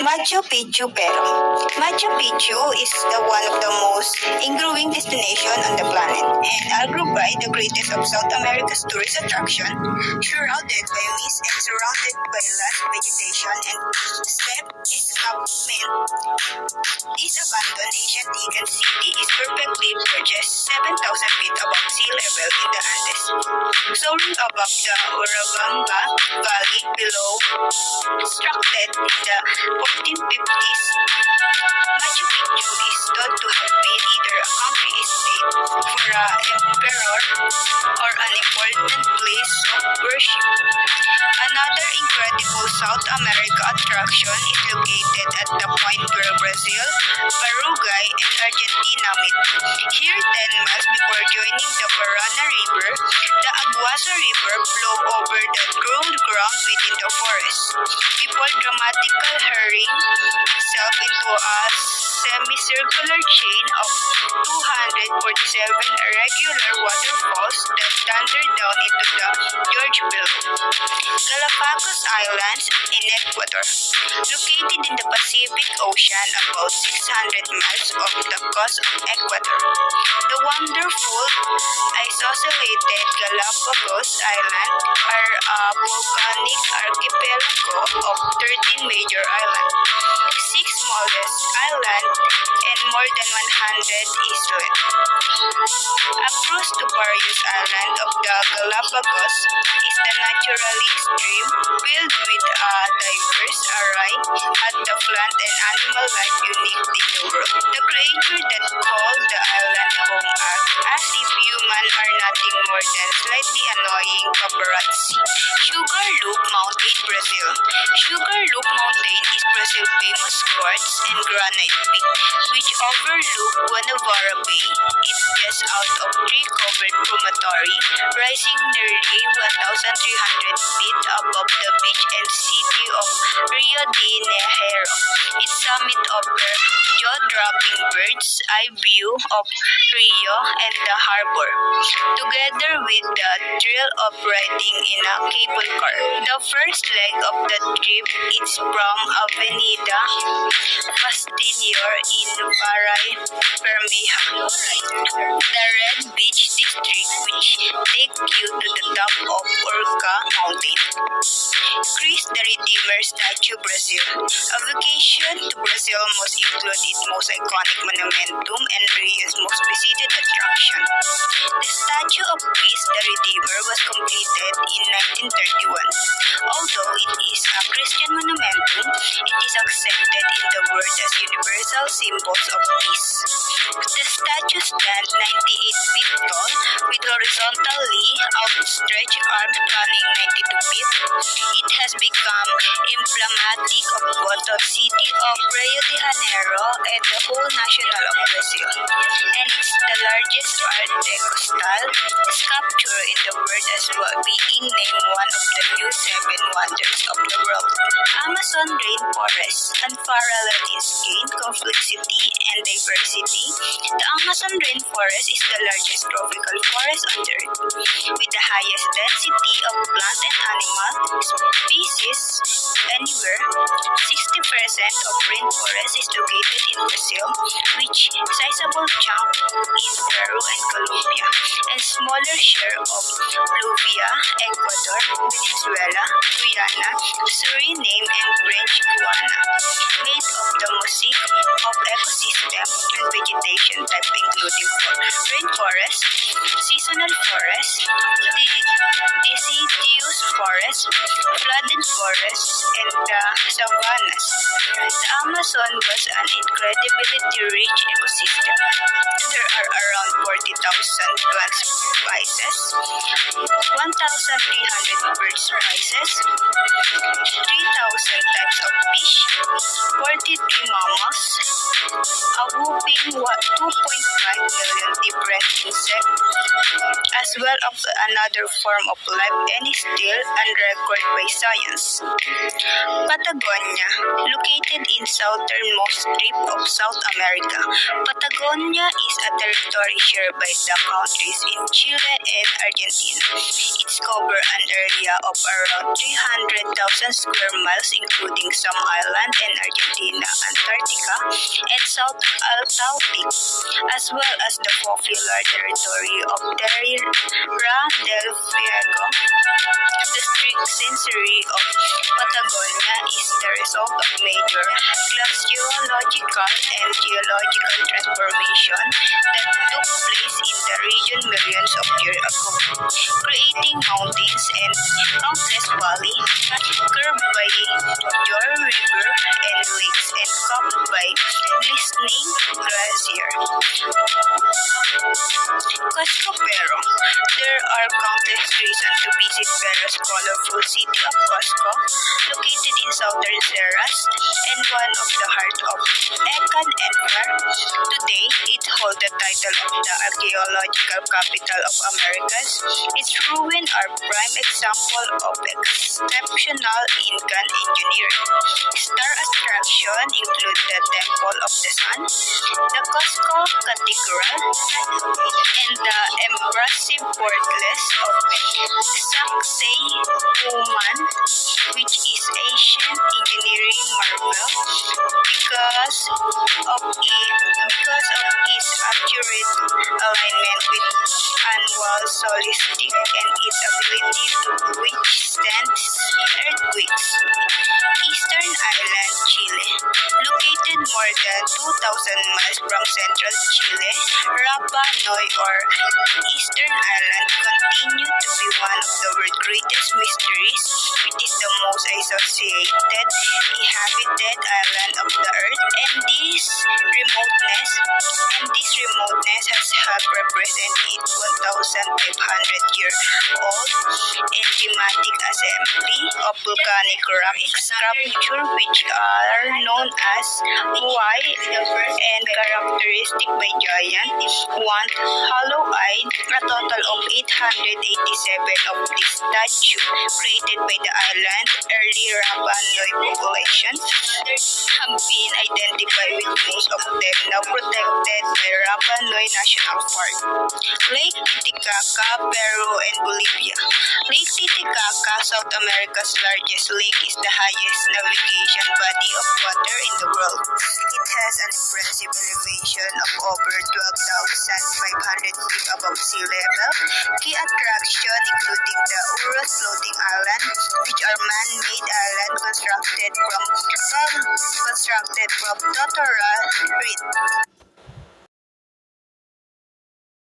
Machu Picchu, Peru. Machu Picchu is one of the most ingrowing destinations on the planet and arguably the greatest of South America's tourist attraction, surrounded by mist and surrounded by lush vegetation and steep escarpment. This abandoned ancient Incan city is perfectly perched 7,000 feet above sea level in the Andes, soaring above the Urubamba Valley below. Constructed in the 1450s, Machu Picchu is thought to have been either a country estate for an emperor or an important place of worship. Another incredible South America attraction is located at the point where Brazil, Paraguay, and Argentina meet. Here, 10 miles before joining the Parana River, the Aguasa River flows over the ground within the forest, before dramatically hurrying itself into a semicircular chain of 247 irregular waterfalls that thunder down into the gorge below. Galapagos Islands in Ecuador, located in the Pacific Ocean about 600 miles off the coast of Ecuador. The wonderful isolated Galapagos Islands are a volcanic archipelago of 13 major islands, 6 smallest islands, and more than 100 islets. A cruise to various islands of the Galapagos is the naturally stream filled with a diverse array of the plant and animal life unique in the world. The creatures that call the island home act as if humans are nothing more than slightly annoying paparazzi. Sugarloaf Mountain, Brazil. Sugarloaf Mountain is Brazil's famous quartz and granite peak, which overlook Guanabara Bay. It's just out of tree-covered promontory, rising nearly 1,300 feet above the beach and city of Rio de Janeiro. Its summit offers jaw-dropping bird's-eye view of Rio and the harbor, together with the thrill of riding in a cable car. The first leg of the trip is from Avenida Pastinyor in Paray, Bermeja, the Red Beach District, which takes you to the top of Urca Mountain. Christ the Redeemer Statue, Brazil. A vacation to Brazil must include its most iconic monumentum and Rio's most visited attraction. The statue of Christ the Redeemer was completed in 1931. Although it is a Christian monumentum, it is accepted in the world as universal symbols of peace. The statue stands 98 feet tall, with horizontally outstretched arms spanning 92 feet. It has become emblematic of both the city of Rio de Janeiro and the whole nation of Brazil, and it's the largest Art Deco style sculpture in the world, as well being named one of the new 7 wonders of the world. Amazon rainforest, unparalleled in scale, complexity, and diversity. The Amazon rainforest is the largest tropical forest on Earth, with the highest density of plant and animal species anywhere. 60% of rainforest is located in Brazil, which sizable chunk in Peru and Colombia, and smaller share of Bolivia, Ecuador, Venezuela, Guyana, Suriname, and French Guiana, made of the mosaic of ecosystem and vegetation type including rainforest, seasonal forest, deciduous forest, flooded forests, and the savannas. The Amazon was an incredibly rich ecosystem. There are around 40,000 plant species, 1,300 bird species, 3,000 types of fish, 43 mammals, a whopping 2.5 million different insects, as well as another form of life any still unrecorded by science. Patagonia, located in southernmost strip of South America. Patagonia is a territory shared by the countries in Chile and Argentina. It covers an area of around 300,000 square miles, including some islands in Argentina, Antarctica, and South Antarctic, as well as the popular territory of Tierra del Fuego. The strict century of Patagonia is the result of major glaciological and geological transformation that took place in the region millions of years ago, creating mountains and countless valleys, curved by Jor River and lakes, and capped by glistening glacier. Cusco Pero. There are countless reasons to visit Peru's colorful city of Cusco, located in southern Ceras and one of the heart of Incan Empire. Today, it holds the title of the archaeological capital of Americas. Its ruins are prime example of exceptional Incan engineering. Star attractions include the Temple of the Sun, the Cusco Cathedral, and the impressive fortress of Sacsayhuaman, which is ancient engineering marvel because of its accurate alignment with annual solstice and its ability to withstand earthquakes. Eastern Island, Chile. Located more than 2,000 miles from central Chile, Rapa Nui or Eastern Island continue to be one of the world's greatest mysteries. It is the most associated inhabited island of the earth, and this remoteness has helped represent its 1,500-year-old enigmatic assembly of volcanic rock sculptures, which are known as Huay and characteristic by giant, one hollow-eyed. A total of 887 of these statues created by the island's early Rapa Nui population have been identified, with most of them now protected by Rapa Nui National Park. Lake Titicaca, Peru and Bolivia. Lake Titicaca, South America's largest lake, is the highest navigation body of water in the world. It has an impressive elevation of over 12,500 feet above sea level. Key attractions including the Uros floating island, which are man-made islands constructed from Totora Reef.